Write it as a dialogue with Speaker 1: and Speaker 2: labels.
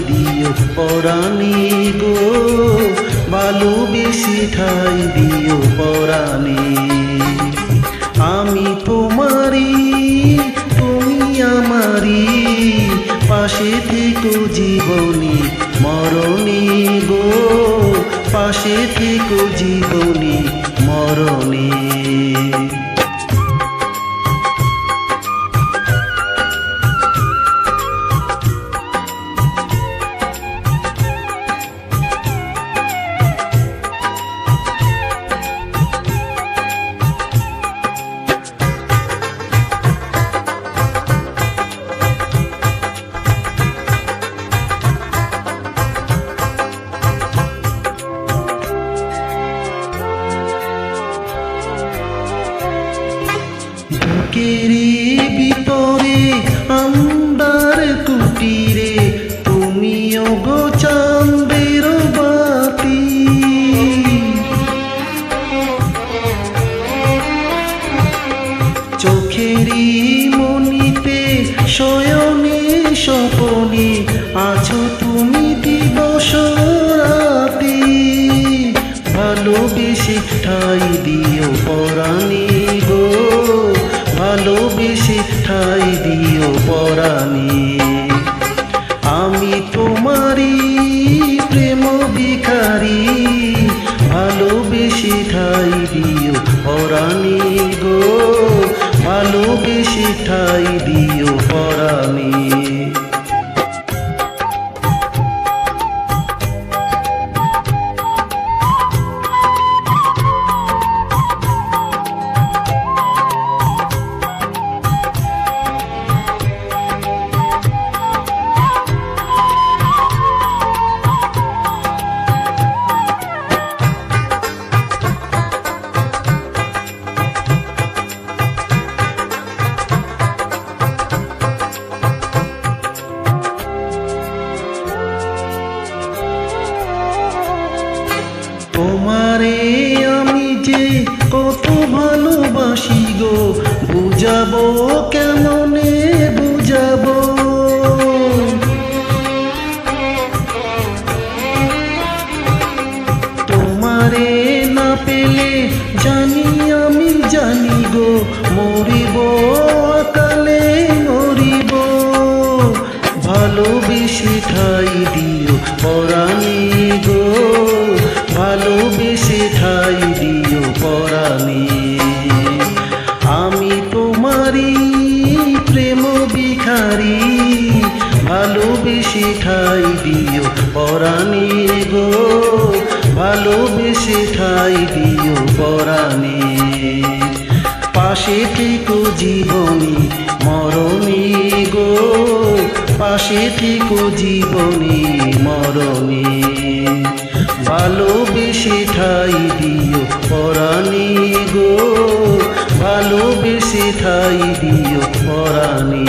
Speaker 1: দিও পরাণে গো, ভালোবেসে ঠাই দিও পরাণে। আমি তোমারি তুমি আমারি, পাশে থেকো জীবনে মরণে গো, পাশে থেকো জীবনে মরণে। বুকেরি ভিতরে আন্দার কুটিরে, তুমি ওগো চাঁদের বাতি। চোখেরি মনিতে শয়নে স্বপনে, আছো তুমি দিবস রাতি। ভালোবেসে ঠাই দিও পরাণে গো, ভালোবেসে ঠাই দিও পরাণে। আমি তোমারি প্রেম ভিখারি, ভালোবেসে ঠাই দিও পরাণে গো, ভালোবেসে ঠাই দিও পরাণে। তোমারে আমি যে কত ভালোবাসি গো, বুঝাবো কেমনে বুঝাবো। তোমারে না পেলে জানি আমি জানি গো, মরিব অকালে মরিব। ভালোবেসে ঠাই দিও পরাণে গো, ভালোবেসে ঠাই দিও পরাণে। আমি তোমারি প্রেম ভিখারি, ভালোবেসে ঠাই দিও পরাণে গো, ভালোবেসে ঠাই দিও পরাণে। পাশে থেকো জীবনে মরণে গো, পাশে থেকো জীবনে মরণে। ভালোবেসে ঠাই দিও পরাণে গো, ভালোবেসে ঠাই দিও পরাণে।